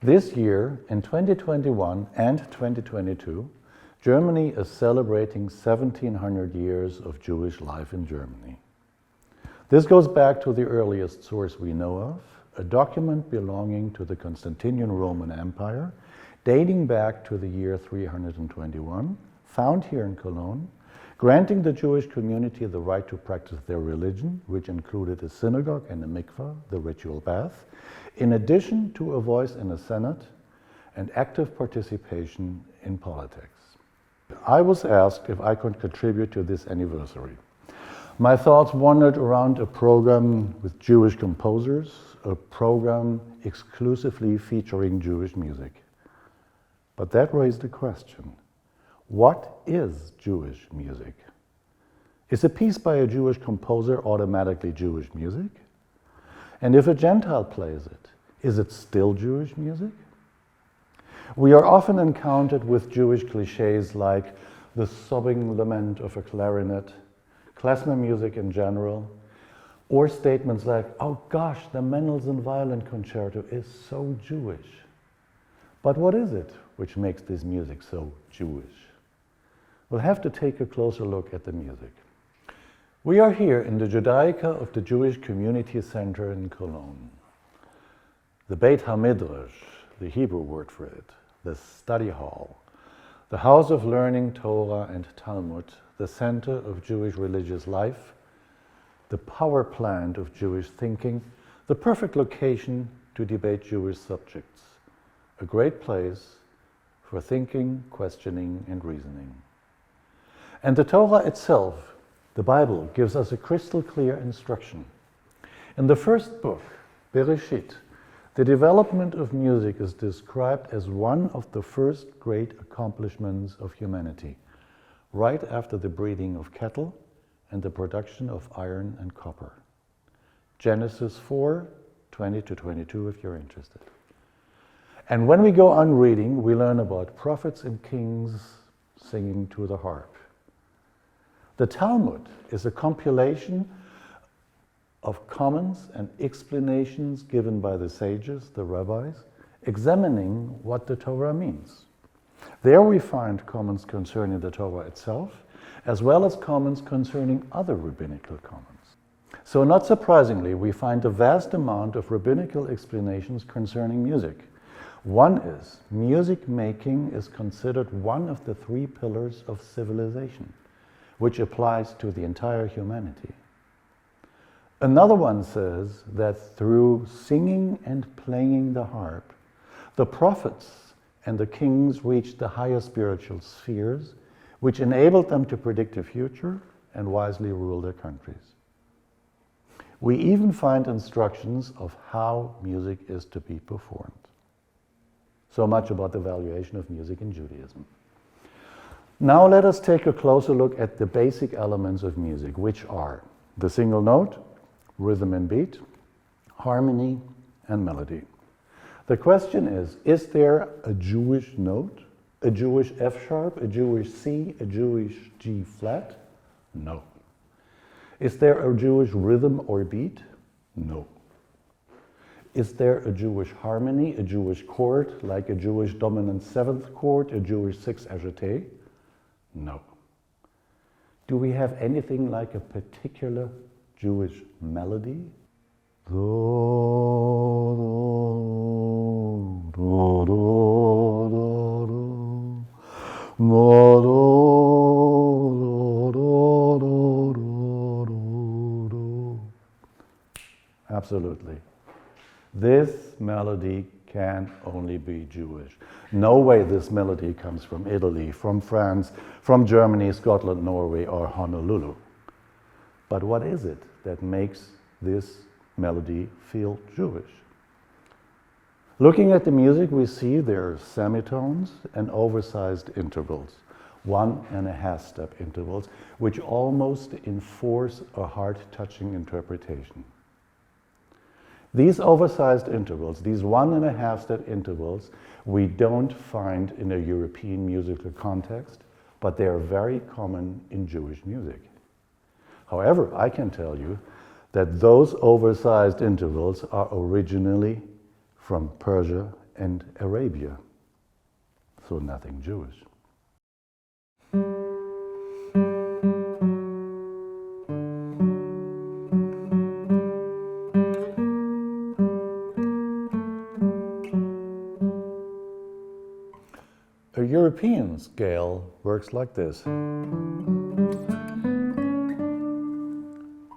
This year, in 2021 and 2022, Germany is celebrating 1700 years of Jewish life in Germany. This goes back to the earliest source we know of, a document belonging to the Constantinian Roman Empire, dating back to the year 321, found here in Cologne, granting the Jewish community the right to practice their religion, which included a synagogue and a mikvah, the ritual bath, in addition to a voice in the Senate and active participation in politics. I was asked if I could contribute to this anniversary. My thoughts wandered around a program with Jewish composers, a program exclusively featuring Jewish music. But that raised a question. What is Jewish music? Is a piece by a Jewish composer automatically Jewish music? And if a Gentile plays it, is it still Jewish music? We are often encountered with Jewish cliches like the sobbing lament of a clarinet, klezmer music in general, or statements like, oh gosh, the Mendelssohn Violin Concerto is so Jewish. But what is it which makes this music so Jewish? We'll have to take a closer look at the music. We are here in the Judaica of the Jewish Community Center in Cologne. The Beit HaMidrash, the Hebrew word for it, the study hall, the house of learning, Torah and Talmud, the center of Jewish religious life, the power plant of Jewish thinking, the perfect location to debate Jewish subjects, a great place for thinking, questioning, and reasoning. And the Torah itself, the Bible, gives us a crystal clear instruction. In the first book, Bereshit, the development of music is described as one of the first great accomplishments of humanity, right after the breeding of cattle and the production of iron and copper. Genesis 4, 20-22, if you're interested. And when we go on reading, we learn about prophets and kings singing to the harp. The Talmud is a compilation of comments and explanations given by the sages, the rabbis, examining what the Torah means. There we find comments concerning the Torah itself, as well as comments concerning other rabbinical comments. So not surprisingly, we find a vast amount of rabbinical explanations concerning music. One is, music making is considered one of the three pillars of civilization, which applies to the entire humanity. Another one says that through singing and playing the harp, the prophets and the kings reached the higher spiritual spheres, which enabled them to predict the future and wisely rule their countries. We even find instructions of how music is to be performed. So much about the valuation of music in Judaism. Now let us take a closer look at the basic elements of music, which are the single note, rhythm and beat, harmony, and melody. The question is there a Jewish note, a Jewish F sharp, a Jewish C, a Jewish G flat? No. Is there a Jewish rhythm or beat? No. Is there a Jewish harmony, a Jewish chord, like a Jewish dominant seventh chord, a Jewish sixth agité? No. Do we have anything like a particular Jewish melody? Absolutely. This melody can only be Jewish. No way this melody comes from Italy, from France, from Germany, Scotland, Norway, or Honolulu. But what is it that makes this melody feel Jewish? Looking at the music, we see there are semitones and oversized intervals, 1.5 step intervals, which almost enforce a heart-touching interpretation. These oversized intervals, these 1.5 step intervals, we don't find in a European musical context, but they are very common in Jewish music. However, I can tell you that those oversized intervals are originally from Persia and Arabia, so nothing Jewish. A European scale works like this,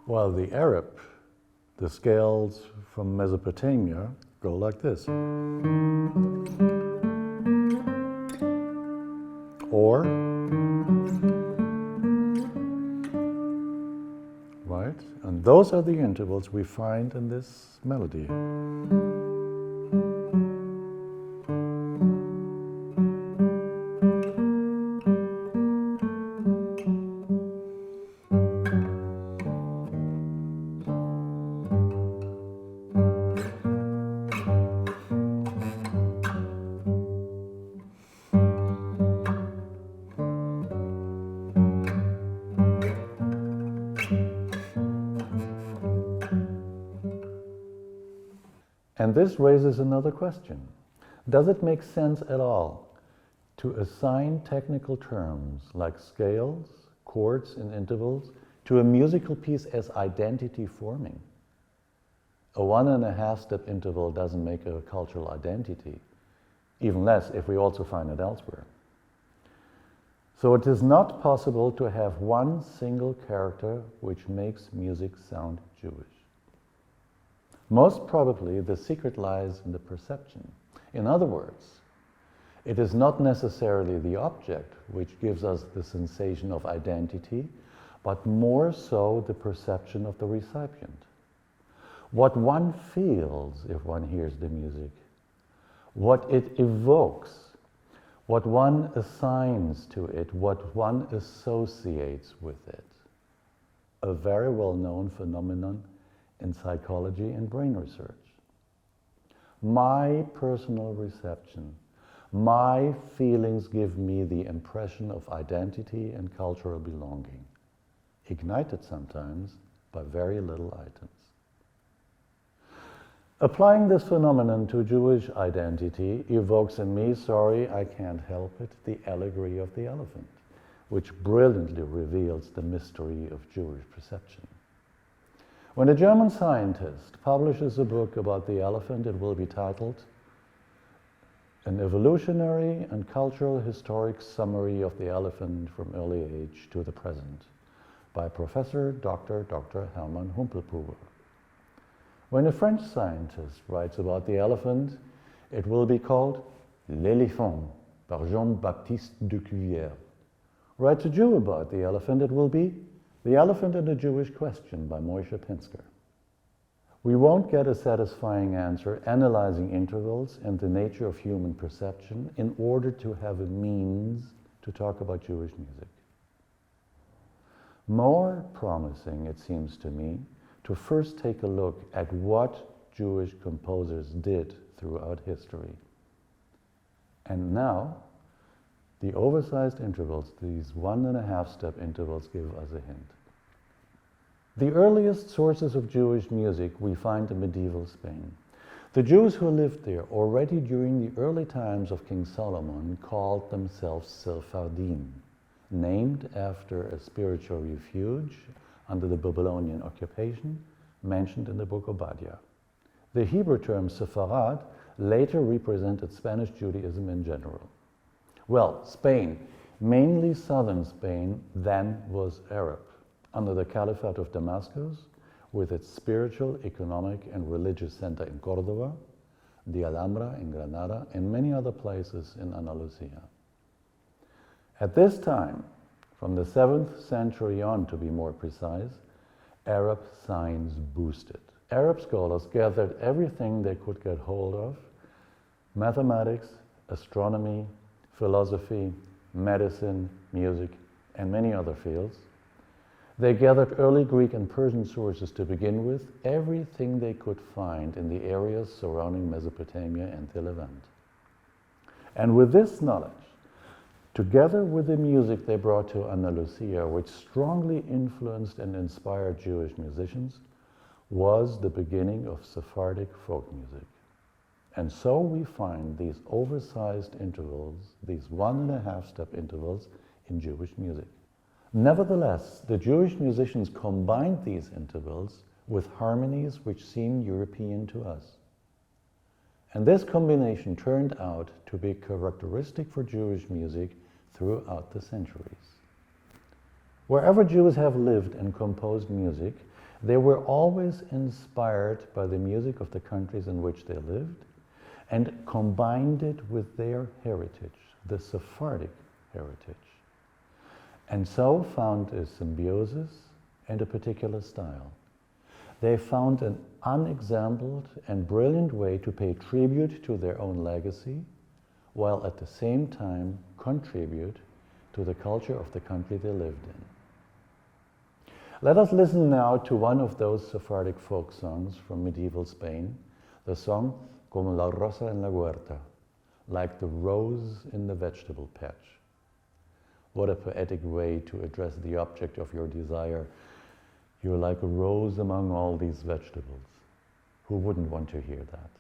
while the Arab, the scales from Mesopotamia, go like this. Or, right? And those are the intervals we find in this melody. And this raises another question. Does it make sense at all to assign technical terms like scales, chords, and intervals to a musical piece as identity forming? A 1.5 step interval doesn't make a cultural identity, even less if we also find it elsewhere. So it is not possible to have one single character which makes music sound Jewish. Most probably, the secret lies in the perception. In other words, it is not necessarily the object which gives us the sensation of identity, but more so the perception of the recipient. What one feels if one hears the music, what it evokes, what one assigns to it, what one associates with it. A very well-known phenomenon in psychology and brain research. My personal reception, my feelings give me the impression of identity and cultural belonging, ignited sometimes by very little items. Applying this phenomenon to Jewish identity evokes in me, sorry, I can't help it, the allegory of the elephant, which brilliantly reveals the mystery of Jewish perception. When a German scientist publishes a book about the elephant, it will be titled An Evolutionary and Cultural Historic Summary of the Elephant from Early Age to the Present by Professor Dr. Hermann Humpelpuber. When a French scientist writes about the elephant, it will be called L'éléphant par Jean-Baptiste de Cuvier. Writes a Jew about the elephant, it will be The Elephant and the Jewish Question by Moshe Pinsker. We won't get a satisfying answer analyzing intervals and the nature of human perception in order to have a means to talk about Jewish music. More promising, it seems to me, to first take a look at what Jewish composers did throughout history. And now, the oversized intervals, these 1.5 step intervals, give us a hint. The earliest sources of Jewish music we find in medieval Spain. The Jews who lived there already during the early times of King Solomon called themselves Sephardim, named after a spiritual refuge under the Babylonian occupation mentioned in the book Obadiah. The Hebrew term Sepharad later represented Spanish Judaism in general. Well, Spain, mainly southern Spain, then was Arab, under the Caliphate of Damascus, with its spiritual, economic, and religious center in Córdoba, the Alhambra in Granada, and many other places in Andalusia. At this time, from the 7th century on to be more precise, Arab science boosted. Arab scholars gathered everything they could get hold of: mathematics, astronomy, philosophy, medicine, music, and many other fields. They gathered early Greek and Persian sources to begin with, everything they could find in the areas surrounding Mesopotamia and the Levant. And with this knowledge, together with the music they brought to Andalusia, which strongly influenced and inspired Jewish musicians, was the beginning of Sephardic folk music. And so we find these oversized intervals, these 1.5 step intervals in Jewish music. Nevertheless, the Jewish musicians combined these intervals with harmonies which seem European to us. And this combination turned out to be characteristic for Jewish music throughout the centuries. Wherever Jews have lived and composed music, they were always inspired by the music of the countries in which they lived and combined it with their heritage, the Sephardic heritage, and so found a symbiosis and a particular style. They found an unexampled and brilliant way to pay tribute to their own legacy, while at the same time contribute to the culture of the country they lived in. Let us listen now to one of those Sephardic folk songs from medieval Spain, the song Como la rosa en la huerta, like the rose in the vegetable patch. What a poetic way to address the object of your desire. You're like a rose among all these vegetables. Who wouldn't want to hear that?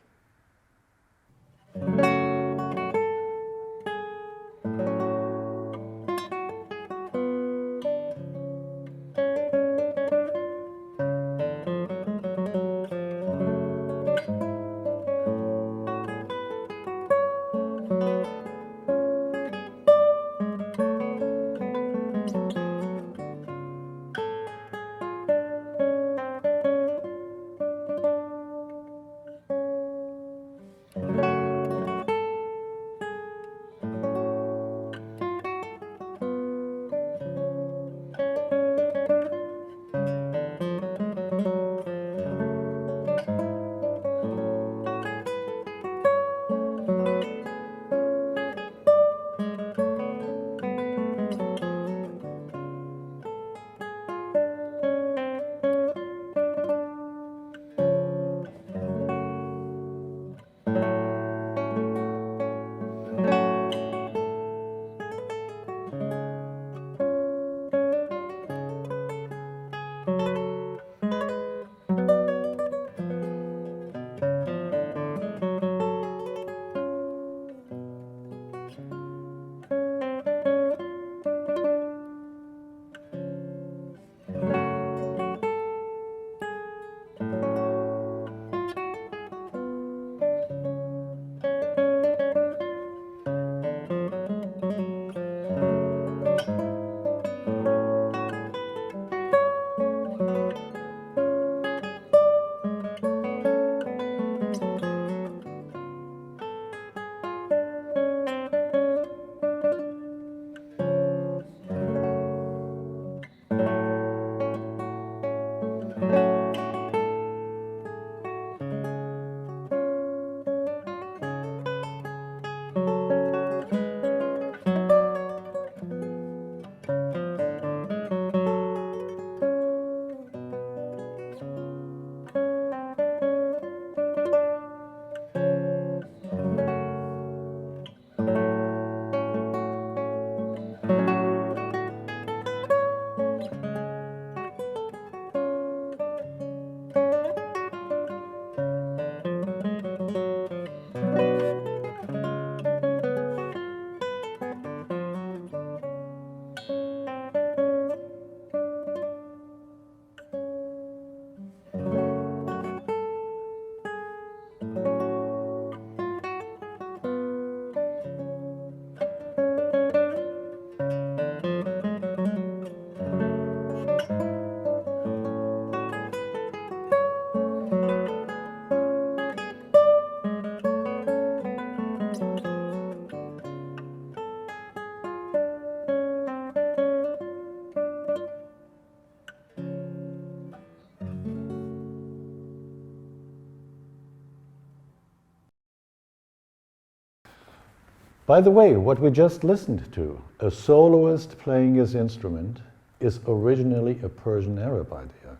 By the way, what we just listened to, a soloist playing his instrument, is originally a Persian Arab idea.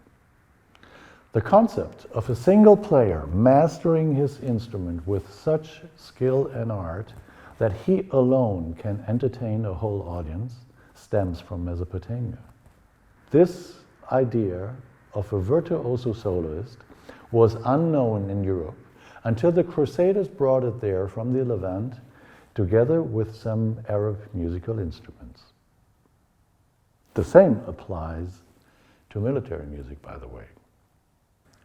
The concept of a single player mastering his instrument with such skill and art that he alone can entertain a whole audience stems from Mesopotamia. This idea of a virtuoso soloist was unknown in Europe until the Crusaders brought it there from the Levant, together with some Arab musical instruments. The same applies to military music, by the way.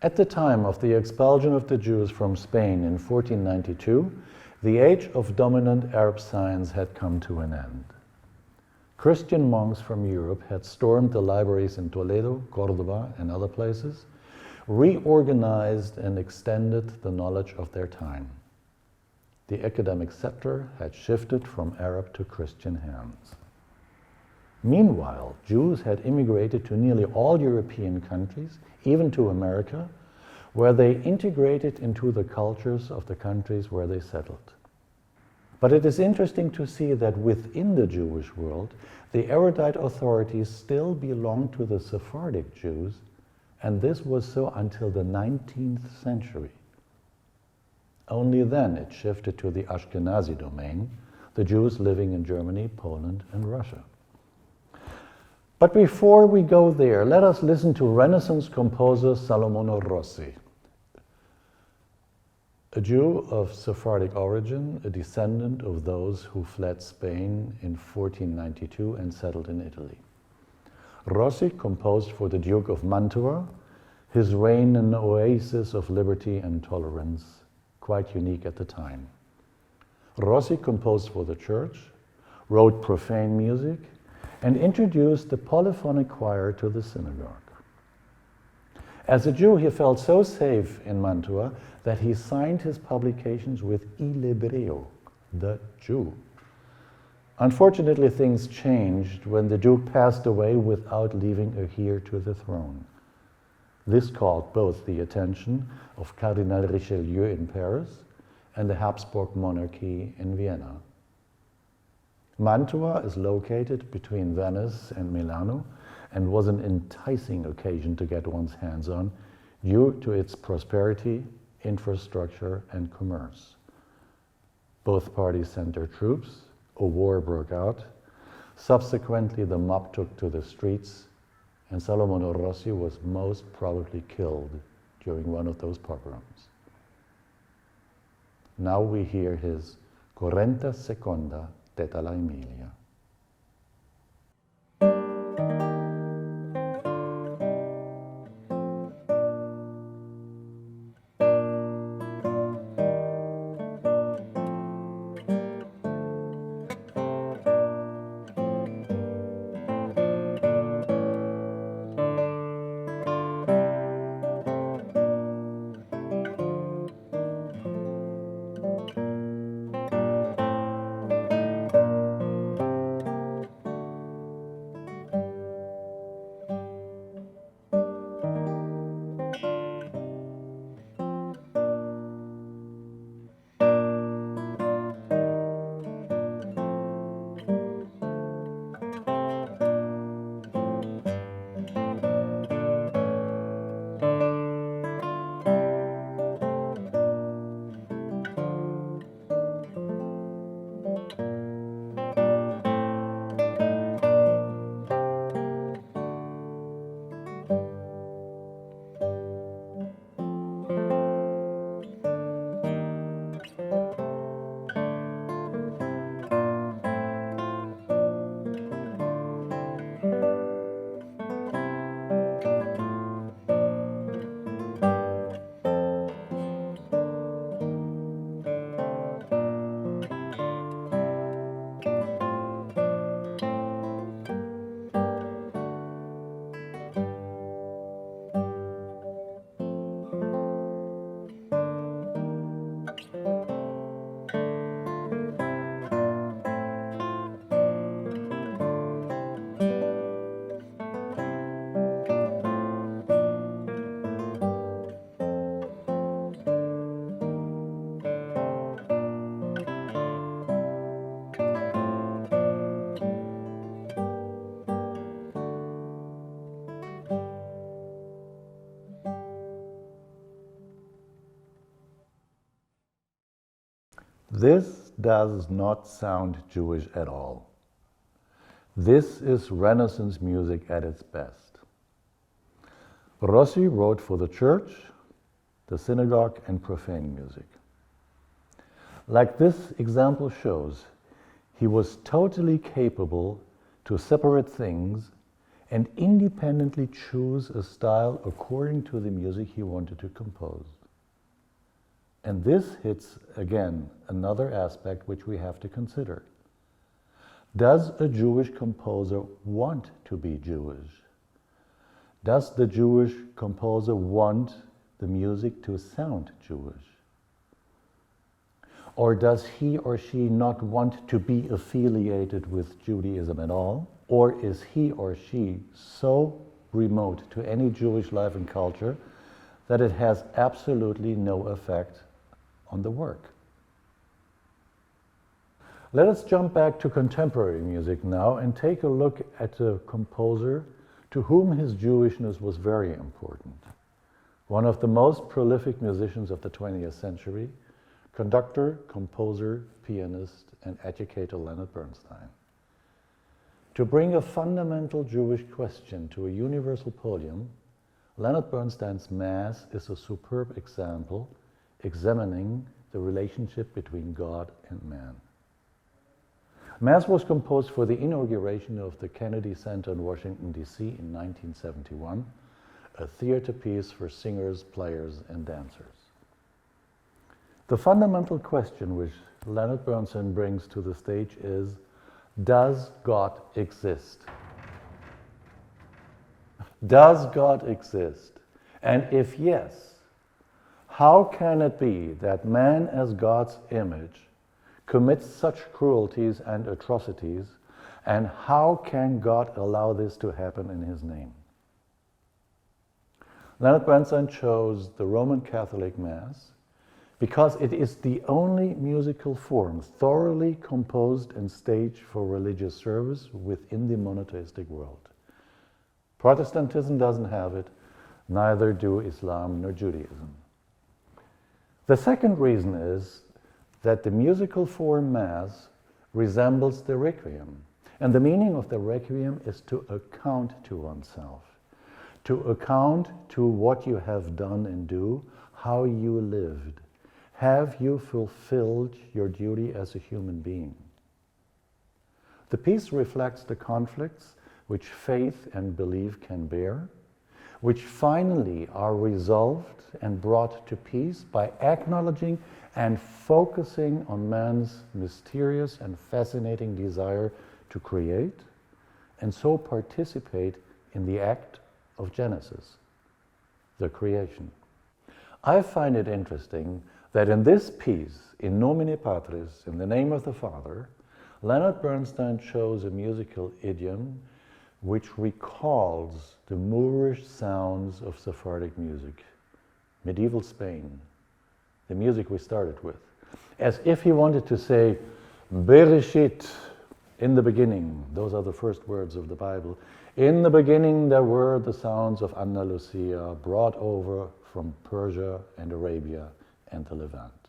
At the time of the expulsion of the Jews from Spain in 1492, the age of dominant Arab science had come to an end. Christian monks from Europe had stormed the libraries in Toledo, Córdoba, and other places, reorganized and extended the knowledge of their time. The academic scepter had shifted from Arab to Christian hands. Meanwhile, Jews had immigrated to nearly all European countries, even to America, where they integrated into the cultures of the countries where they settled. But it is interesting to see that within the Jewish world, the erudite authorities still belonged to the Sephardic Jews, and this was so until the 19th century. Only then it shifted to the Ashkenazi domain, the Jews living in Germany, Poland, and Russia. But before we go there, let us listen to Renaissance composer Salomone Rossi, a Jew of Sephardic origin, a descendant of those who fled Spain in 1492 and settled in Italy. Rossi composed for the Duke of Mantua, his reign an oasis of liberty and tolerance, quite unique at the time. Rossi composed for the church, wrote profane music, and introduced the polyphonic choir to the synagogue. As a Jew, he felt so safe in Mantua that he signed his publications with Il Ebreo, the Jew. Unfortunately, things changed when the Jew passed away without leaving a heir to the throne. This called both the attention of Cardinal Richelieu in Paris and the Habsburg monarchy in Vienna. Mantua is located between Venice and Milano and was an enticing occasion to get one's hands on due to its prosperity, infrastructure, and commerce. Both parties sent their troops, a war broke out. Subsequently, the mob took to the streets, and Salomone Rossi was most probably killed during one of those pogroms. Now we hear his 42ª Teta la Emilia. This does not sound Jewish at all. This is Renaissance music at its best. Rossi wrote for the church, the synagogue, and profane music. Like this example shows, he was totally capable to separate things and independently choose a style according to the music he wanted to compose. And this hits, again, another aspect which we have to consider. Does a Jewish composer want to be Jewish? Does the Jewish composer want the music to sound Jewish? Or does he or she not want to be affiliated with Judaism at all? Or is he or she so remote to any Jewish life and culture that it has absolutely no effect on the work? Let us jump back to contemporary music now and take a look at a composer to whom his Jewishness was very important. One of the most prolific musicians of the 20th century, conductor, composer, pianist, and educator Leonard Bernstein. To bring a fundamental Jewish question to a universal podium, Leonard Bernstein's Mass is a superb example examining the relationship between God and man. Mass was composed for the inauguration of the Kennedy Center in Washington, D.C. in 1971, a theater piece for singers, players, and dancers. The fundamental question which Leonard Bernstein brings to the stage is, does God exist? Does God exist? And if yes, how can it be that man as God's image commits such cruelties and atrocities, and how can God allow this to happen in his name? Leonard Bernstein chose the Roman Catholic Mass because it is the only musical form thoroughly composed and staged for religious service within the monotheistic world. Protestantism doesn't have it, neither do Islam nor Judaism. The second reason is that the musical form Mass resembles the Requiem. And the meaning of the Requiem is to account to oneself, to account to what you have done and do, how you lived. Have you fulfilled your duty as a human being? The piece reflects the conflicts which faith and belief can bear, which finally are resolved and brought to peace by acknowledging and focusing on man's mysterious and fascinating desire to create, and so participate in the act of Genesis, the creation. I find it interesting that in this piece, in nomine Patris, in the name of the Father, Leonard Bernstein chose a musical idiom which recalls the Moorish sounds of Sephardic music, medieval Spain, the music we started with, as if he wanted to say, Bereshit, in the beginning. Those are the first words of the Bible. In the beginning there were the sounds of Andalusia brought over from Persia and Arabia and the Levant.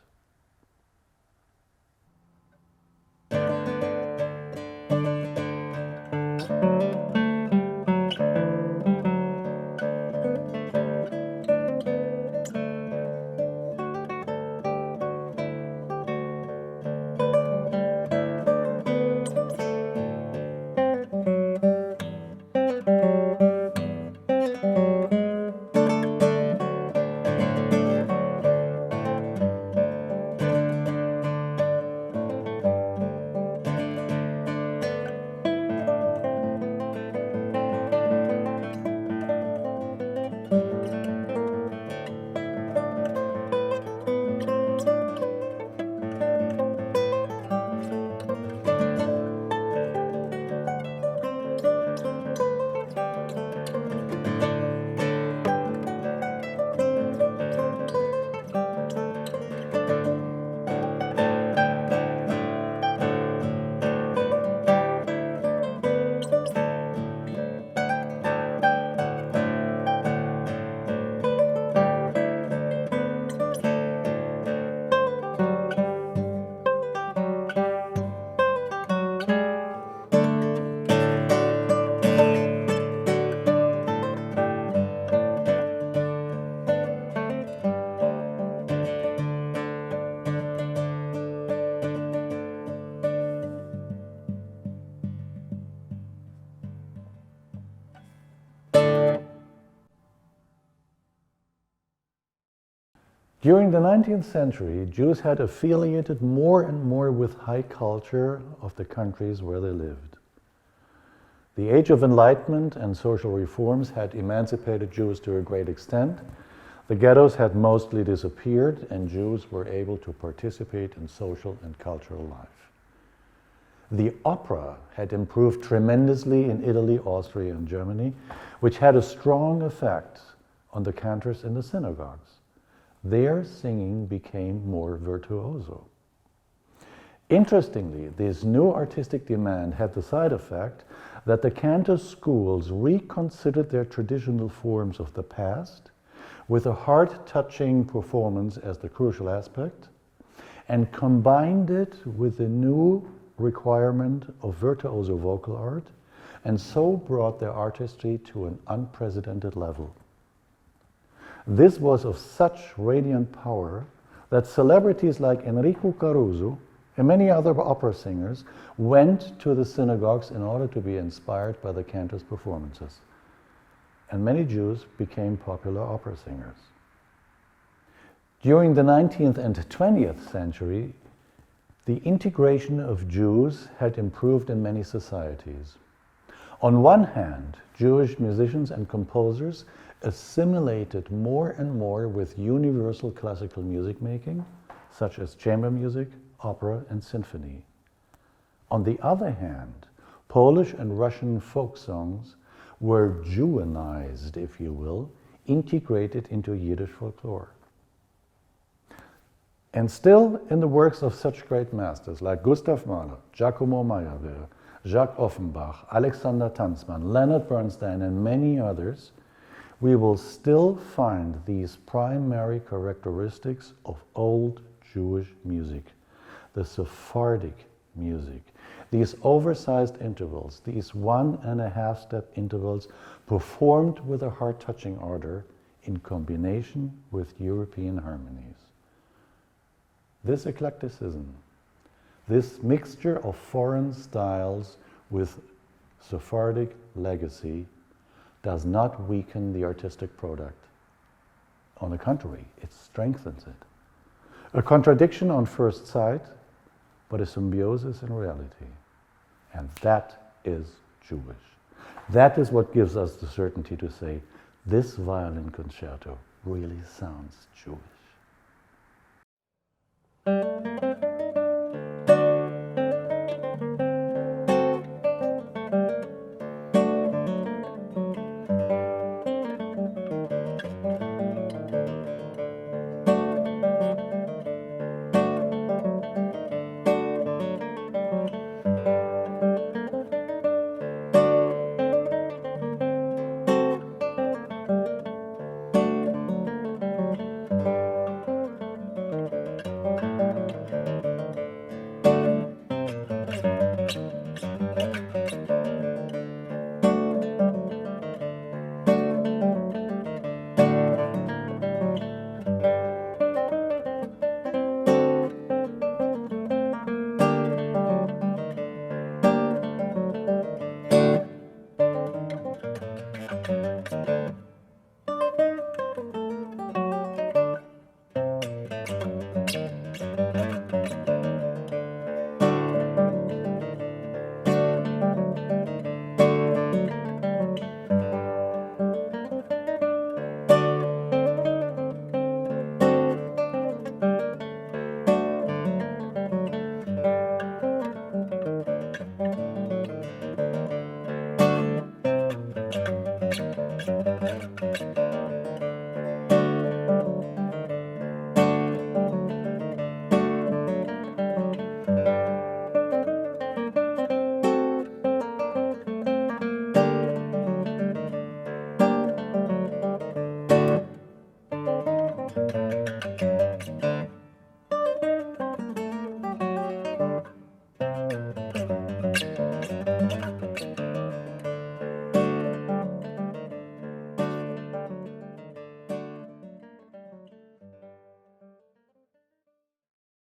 During the 19th century, Jews had affiliated more and more with high culture of the countries where they lived. The Age of Enlightenment and social reforms had emancipated Jews to a great extent. The ghettos had mostly disappeared, and Jews were able to participate in social and cultural life. The opera had improved tremendously in Italy, Austria, and Germany, which had a strong effect on the cantors in the synagogues. Their singing became more virtuoso. Interestingly, this new artistic demand had the side effect that the cantor schools reconsidered their traditional forms of the past, with a heart-touching performance as the crucial aspect, and combined it with the new requirement of virtuoso vocal art, and so brought their artistry to an unprecedented level. This was of such radiant power that celebrities like Enrico Caruso and many other opera singers went to the synagogues in order to be inspired by the cantors' performances. And many Jews became popular opera singers. During the 19th and 20th century, the integration of Jews had improved in many societies. On one hand, Jewish musicians and composers assimilated more and more with universal classical music making, such as chamber music, opera, and symphony. On the other hand, Polish and Russian folk songs were Jewianized, if you will, integrated into Yiddish folklore. And still in the works of such great masters like Gustav Mahler, Giacomo Meyerbeer, Jacques Offenbach, Alexander Tanzmann, Leonard Bernstein, and many others, we will still find these primary characteristics of old Jewish music. The Sephardic music, these oversized intervals, these 1.5 step intervals performed with a heart-touching ardor in combination with European harmonies. This eclecticism, this mixture of foreign styles with Sephardic legacy does not weaken the artistic product. On the contrary, it strengthens it. A contradiction on first sight, but a symbiosis in reality. And that is Jewish. That is what gives us the certainty to say, this violin concerto really sounds Jewish.